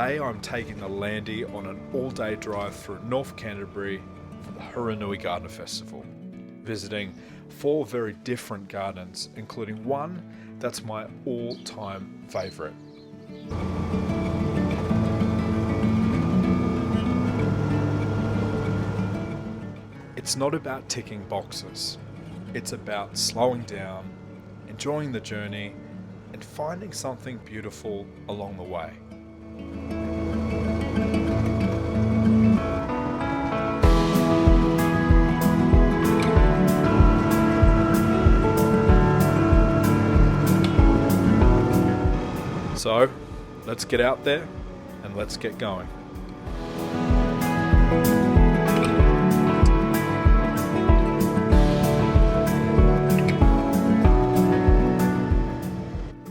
Today I'm taking the Landy on an all-day drive through North Canterbury for the Hurunui Garden Festival, visiting 4 very different gardens, including one that's my all-time favourite. It's not about ticking boxes, it's about slowing down, enjoying the journey, and finding something beautiful along the way. So, let's get out there and let's get going.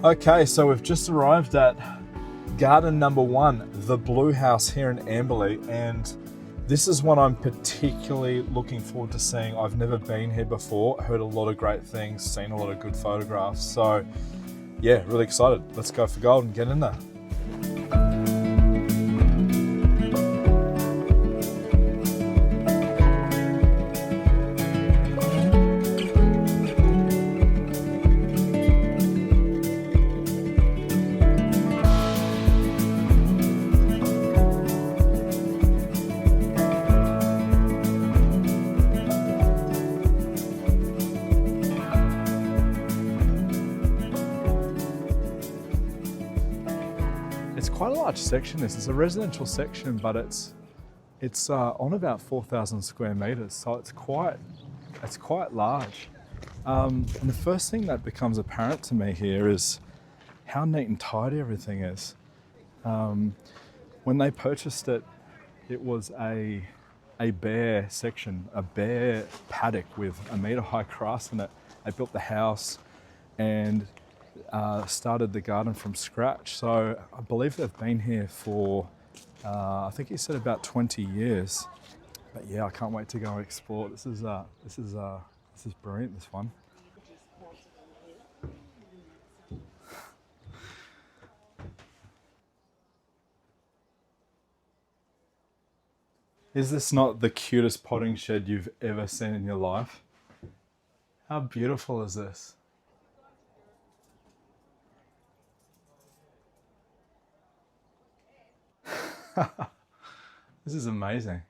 Okay, so we've just arrived at garden number 1, the Blue House here in Amberley, and this is one I'm particularly looking forward to seeing. I've never been here before, heard a lot of great things, seen a lot of good photographs, so yeah, really excited. Let's go for gold and get in there. It's quite a large section. This is a residential section, but it's on about 4,000 square meters, so it's quite large. And the first thing that becomes apparent to me here is how neat and tidy everything is. When they purchased it, it was a bare section, a bare paddock with a metre high grass in it. They built the house and started the garden from scratch. So I believe they've been here for, I think he said about 20 years. But yeah, I can't wait to go explore. This is brilliant, this one. Is this not the cutest potting shed you've ever seen in your life? How beautiful is this? This is amazing.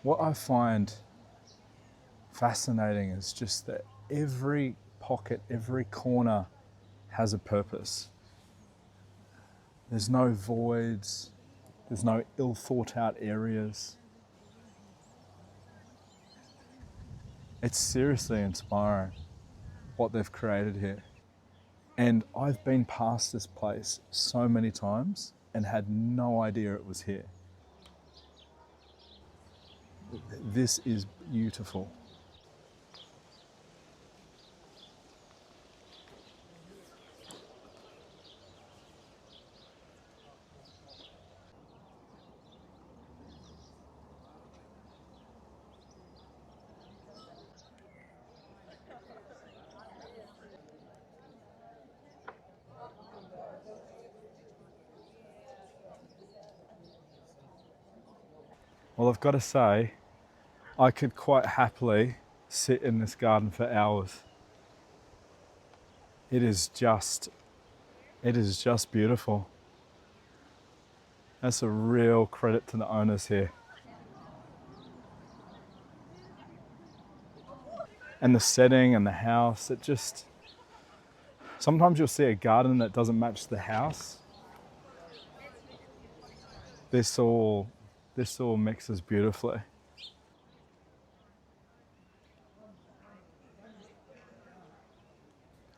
What I find fascinating is just that every pocket, every corner has a purpose. There's no voids, there's no ill thought out areas. It's seriously inspiring what they've created here. And I've been past this place so many times and had no idea it was here. This is beautiful. Well, I've got to say, I could quite happily sit in this garden for hours. It is just beautiful. That's a real credit to the owners here. And the setting and the house, sometimes you'll see a garden that doesn't match the house. This all mixes beautifully.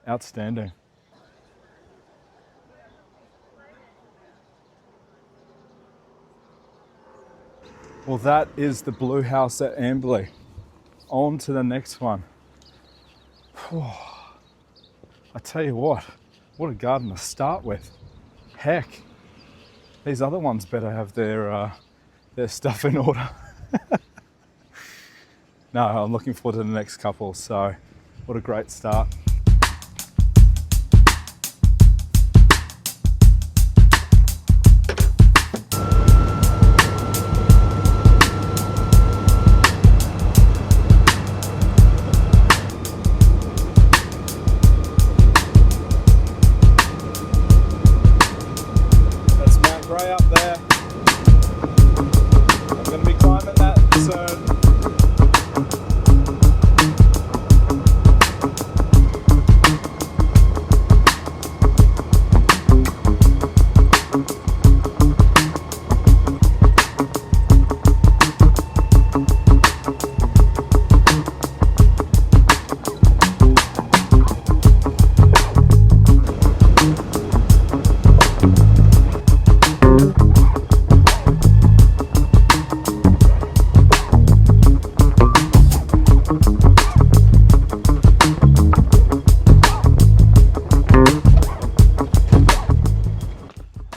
Outstanding. Well, that is the Blue House at Amberley. On to the next one. I tell you what, What a garden to start with. Heck, these other ones better have their stuff in order. No, I'm looking forward to the next couple, so what a great start. Up there. I'm going to be climbing that soon.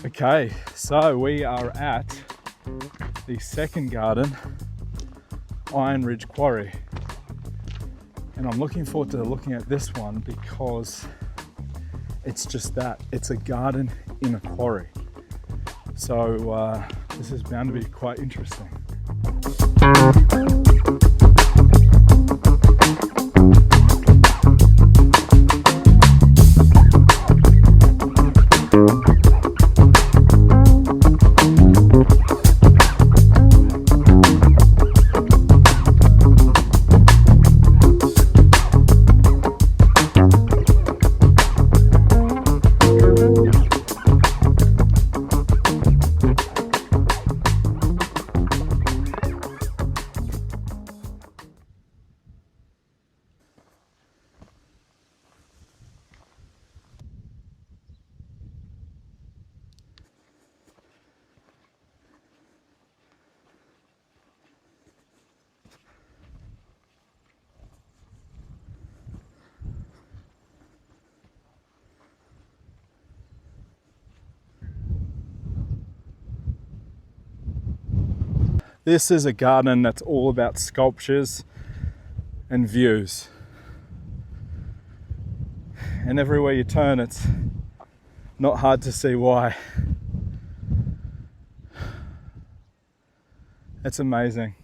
Okay, so we are at the second garden, Iron Ridge Quarry, and I'm looking forward to looking at this one because it's just that, it's a garden in a quarry. So this is bound to be quite interesting. This is a garden that's all about sculptures and views. And everywhere you turn, it's not hard to see why. It's amazing.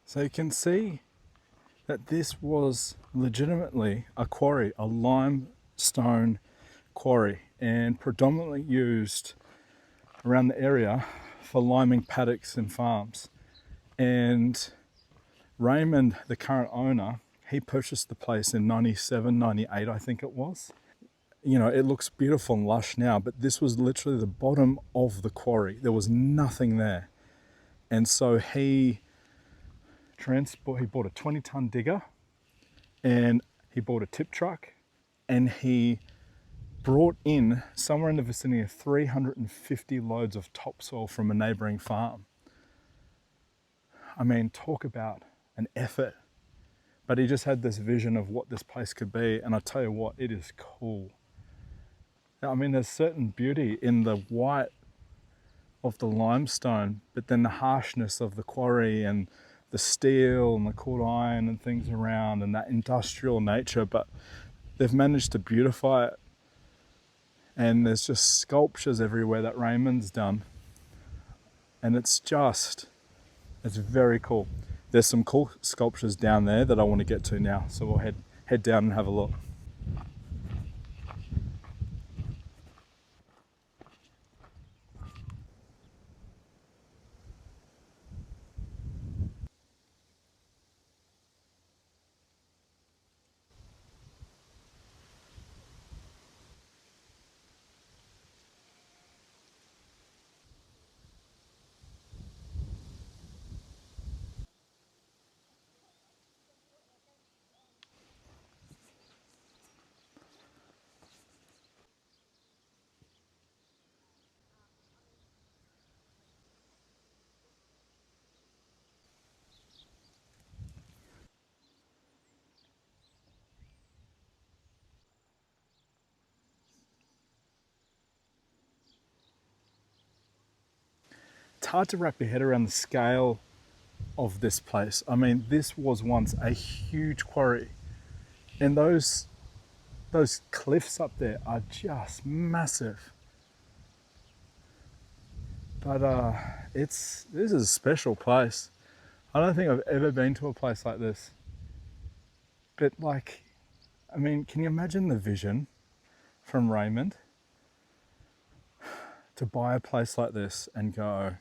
So you can see that this was legitimately a quarry, a limestone quarry, and predominantly used around the area for liming paddocks and farms. And Raymond, the current owner, he purchased the place in 97, 98, I think it was. You know, it looks beautiful and lush now, but this was literally the bottom of the quarry. There was nothing there. And so he bought a 20-ton digger, and he bought a tip truck, and he brought in somewhere in the vicinity of 350 loads of topsoil from a neighbouring farm. I mean, talk about an effort. But he just had this vision of what this place could be, and I tell you what, it is cool. I mean, there's certain beauty in the white of the limestone, but then the harshness of the quarry and the steel and the caught iron and things around and that industrial nature, but they've managed to beautify it. And there's just sculptures everywhere that Raymond's done. And it's very cool. There's some cool sculptures down there that I want to get to now. So we'll head down and have a look. hard to wrap your head around the scale of this place. I mean, this was once a huge quarry, and those cliffs up there are just massive. But this is a special place. I don't think I've ever been to a place like this. But like, I mean, can you imagine the vision from Raymond to buy a place like this and go,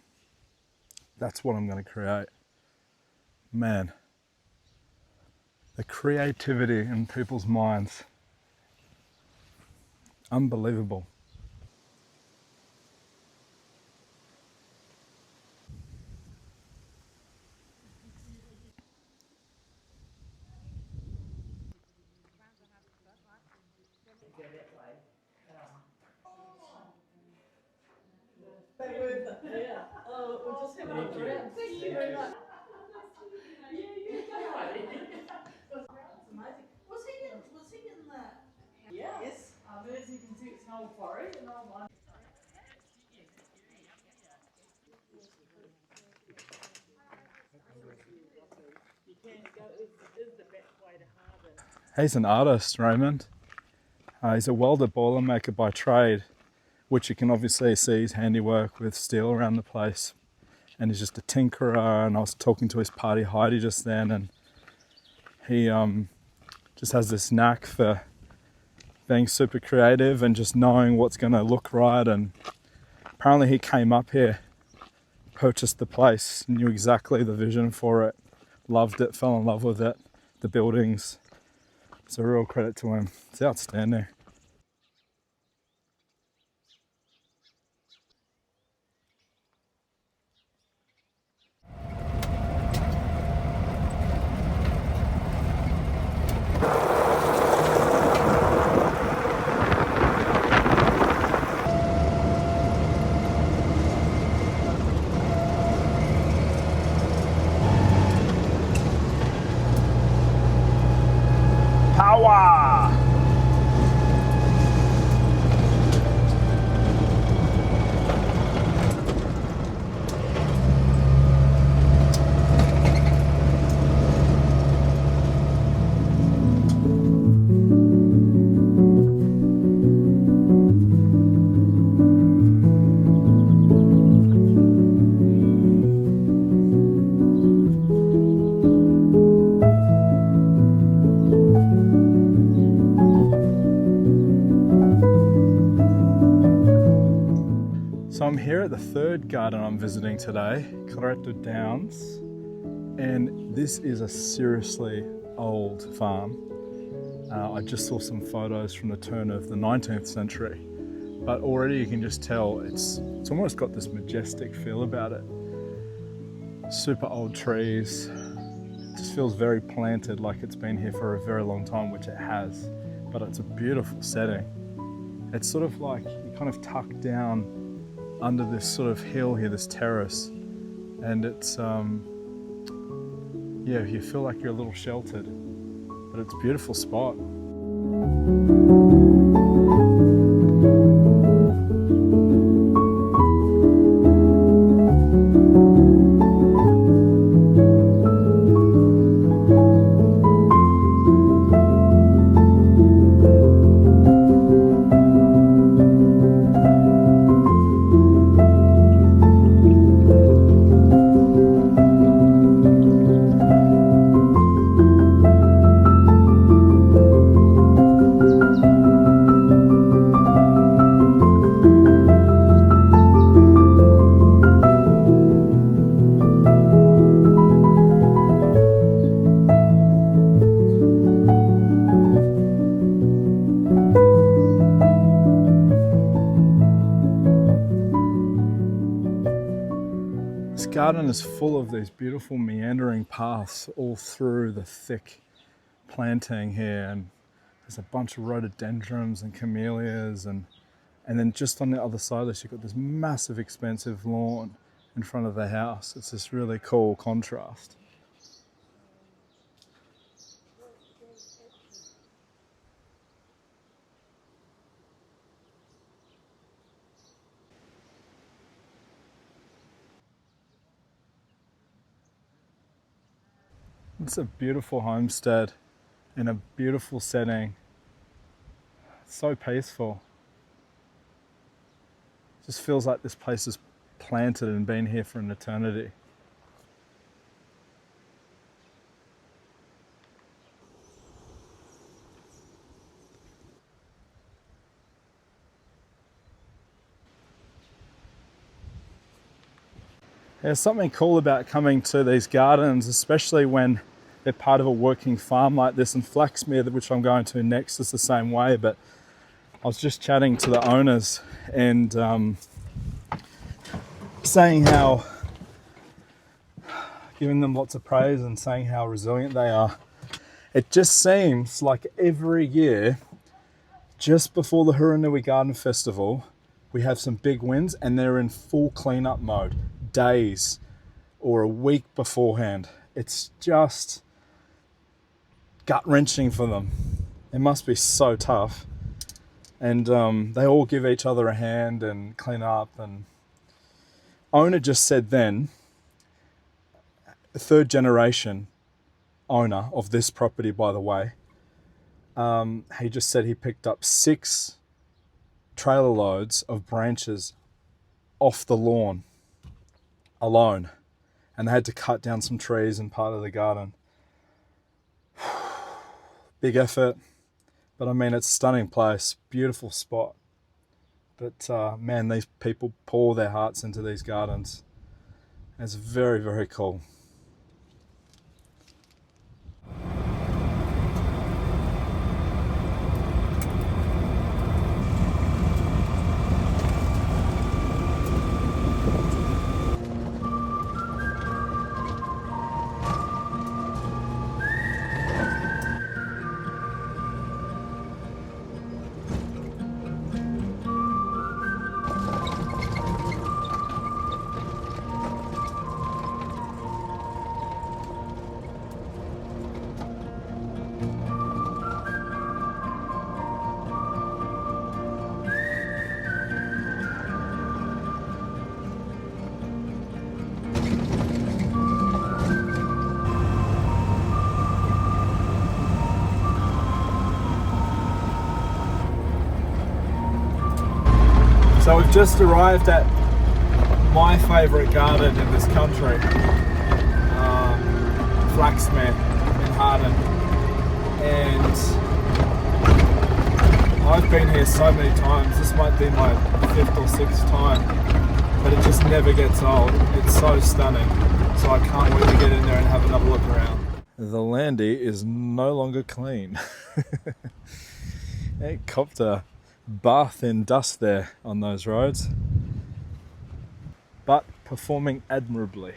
that's what I'm going to create? Man, the creativity in people's minds, unbelievable. He's an artist, Raymond. He's a welder boilermaker by trade, which you can obviously see his handiwork with steel around the place. And he's just a tinkerer, and I was talking to his party Heidi just then, and he just has this knack for being super creative and just knowing what's going to look right. And apparently he came up here, purchased the place, knew exactly the vision for it, loved it, fell in love with it, the buildings. It's a real credit to him. It's outstanding. Power! So I'm here at the third garden I'm visiting today, Karetu Downs, and this is a seriously old farm. I just saw some photos from the turn of the 19th century, but already you can just tell it's almost got this majestic feel about it. Super old trees, it just feels very planted, like it's been here for a very long time, which it has, but it's a beautiful setting. It's sort of like you kind of tuck down under this sort of hill here, this terrace, and it's yeah, you feel like you're a little sheltered, but it's a beautiful spot. This garden is full of these beautiful meandering paths all through the thick planting here, and there's a bunch of rhododendrons and camellias, and then just on the other side of this you've got this massive expansive lawn in front of the house. It's this really cool contrast. It's a beautiful homestead in a beautiful setting. So peaceful. Just feels like this place is planted and been here for an eternity. There's something cool about coming to these gardens, especially when they're part of a working farm like this. And Flaxmere, which I'm going to next, is the same way. But I was just chatting to the owners and saying how, giving them lots of praise and saying how resilient they are. It just seems like every year, just before the Hurunui Garden Festival, we have some big wins and they're in full cleanup mode, days or a week beforehand. It's just gut-wrenching for them. It must be so tough. And they all give each other a hand and clean up. And owner just said then, the third generation owner of this property, by the way, he just said he picked up 6 trailer loads of branches off the lawn alone, and they had to cut down some trees in part of the garden. Big effort, but I mean, it's a stunning place, beautiful spot. But man, these people pour their hearts into these gardens. It's very, very cool. So we've just arrived at my favourite garden in this country, Flaxmere in Garden, and I've been here so many times. This might be my 5th or 6th time, but it just never gets old. It's so stunning, so I can't wait to get in there and have another look around. The landy is no longer clean. It copped a bath in dust there on those roads, but performing admirably.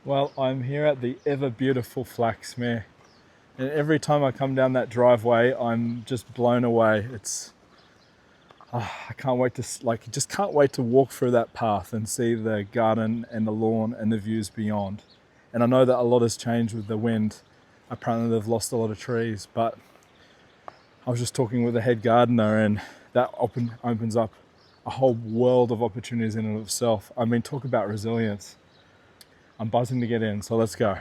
Well, I'm here at the ever beautiful Flaxmere, and every time I come down that driveway I'm just blown away. I can't wait to just can't wait to walk through that path and see the garden and the lawn and the views beyond. And I know that a lot has changed with the wind. Apparently they've lost a lot of trees, but I was just talking with the head gardener, and that opens up a whole world of opportunities in and of itself. I mean, talk about resilience. I'm buzzing to get in, so let's go.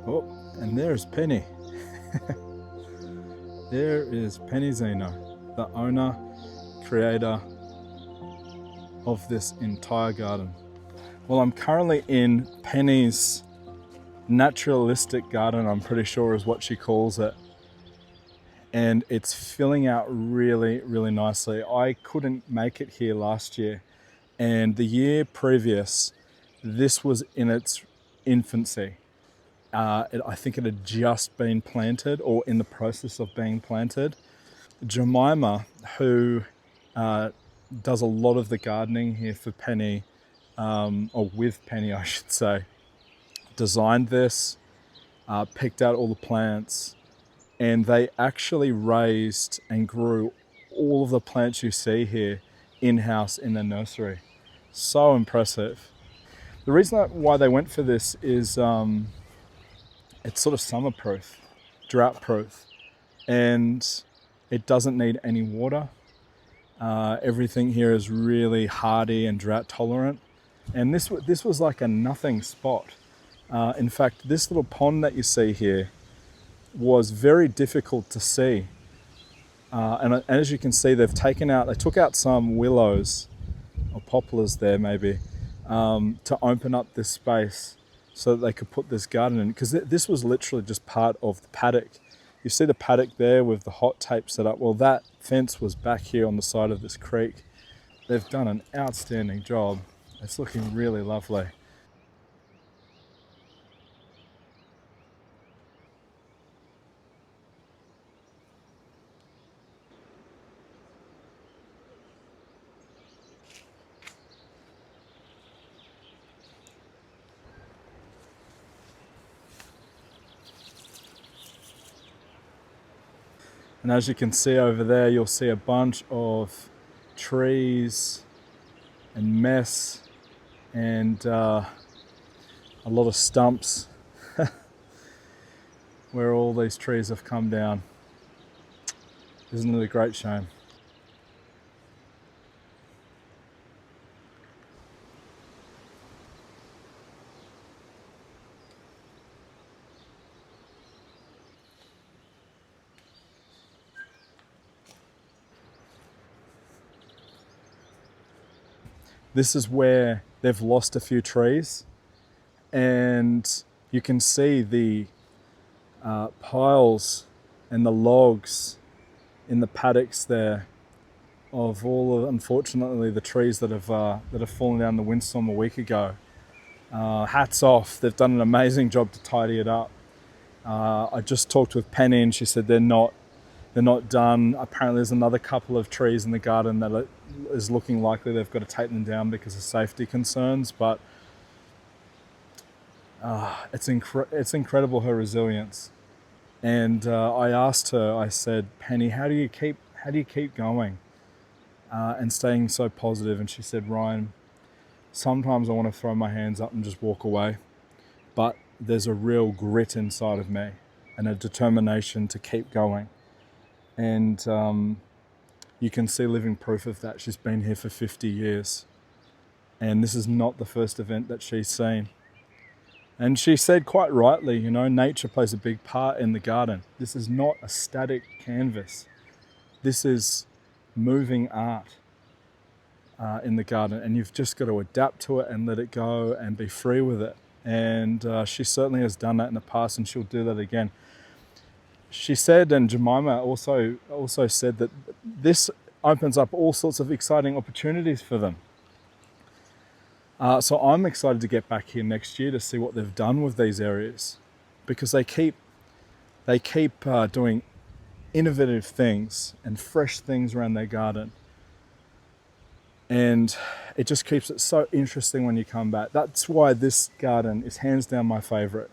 Oh, and there's Penny. There is Penny Zeno, the owner, creator of this entire garden. Well, I'm currently in Penny's naturalistic garden, I'm pretty sure is what she calls it. And it's filling out really, really nicely. I couldn't make it here last year. And the year previous, this was in its infancy. I think it had just been planted or in the process of being planted. Jemima, who does a lot of the gardening here for Penny, or with Penny, I should say, designed this, picked out all the plants, and they actually raised and grew all of the plants you see here in-house in the nursery. So impressive. The reason why they went for this is it's sort of summer-proof, drought-proof, and it doesn't need any water. Everything here is really hardy and drought-tolerant. And this was like a nothing spot. In fact, this little pond that you see here was very difficult to see. And as you can see, they took out some willows or poplars there maybe to open up this space so that they could put this garden in. Because this was literally just part of the paddock. You see the paddock there with the hot tape set up. Well, that fence was back here on the side of this creek. They've done an outstanding job. It's looking really lovely. And as you can see over there, you'll see a bunch of trees and mess and a lot of stumps where all these trees have come down. Isn't it a great shame? This is where they've lost a few trees, and you can see the piles and the logs in the paddocks there of all of, unfortunately, the trees that have fallen down the windstorm a week ago. Hats off, they've done an amazing job to tidy it up. I just talked with Penny and she said they're not done. Apparently there's another couple of trees in the garden that is looking likely they've got to take them down because of safety concerns, but it's incredible, her resilience. And I asked her, I said, Penny, how do you keep going and staying so positive? And she said, Ryan, sometimes I want to throw my hands up and just walk away, but there's a real grit inside of me and a determination to keep going. And you can see living proof of that. She's been here for 50 years. And this is not the first event that she's seen. And she said quite rightly, you know, nature plays a big part in the garden. This is not a static canvas. This is moving art in the garden. And you've just got to adapt to it and let it go and be free with it. And she certainly has done that in the past, and she'll do that again. She said, and Jemima also said, that this opens up all sorts of exciting opportunities for them. So I'm excited to get back here next year to see what they've done with these areas, because they keep doing innovative things and fresh things around their garden. And it just keeps it so interesting when you come back. That's why this garden is hands down my favorite,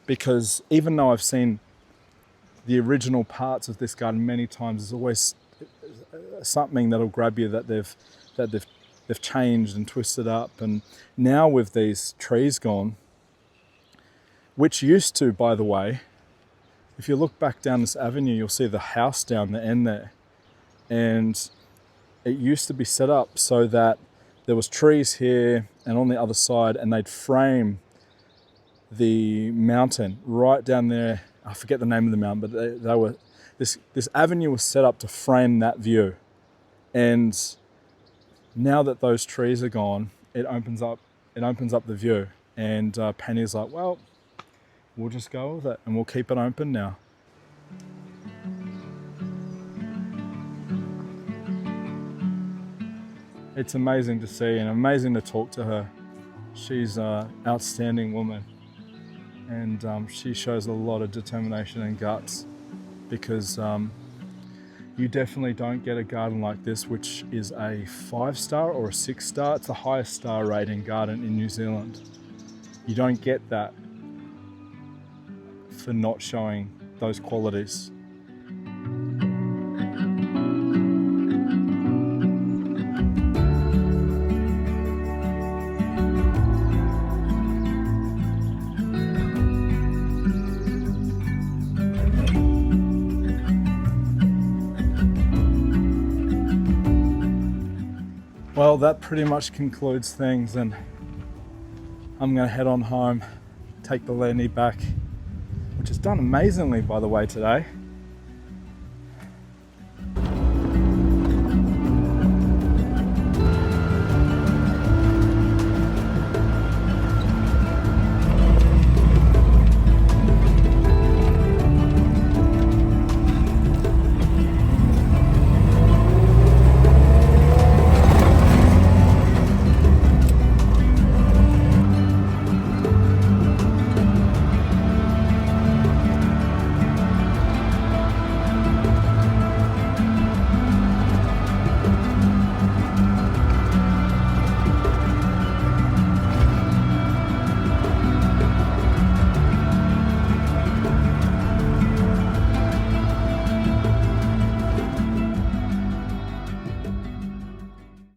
because even though I've seen the original parts of this garden many times, there's always something that'll grab you that they've changed and twisted up. And now with these trees gone, which used to, by the way, if you look back down this avenue, you'll see the house down the end there. And it used to be set up so that there was trees here and on the other side, and they'd frame the mountain right down there. I forget the name of the mountain, but they were this avenue was set up to frame that view. And now that those trees are gone, it opens up the view. And Penny's like, well, we'll just go with it and we'll keep it open now. It's amazing to see and amazing to talk to her. She's an outstanding woman, and she shows a lot of determination and guts, because you definitely don't get a garden like this, which is a 5-star or a 6-star. It's the highest star rating garden in New Zealand. You don't get that for not showing those qualities. Well, that pretty much concludes things, and I'm going to head on home, take the Lenny back, which is done amazingly, by the way, today.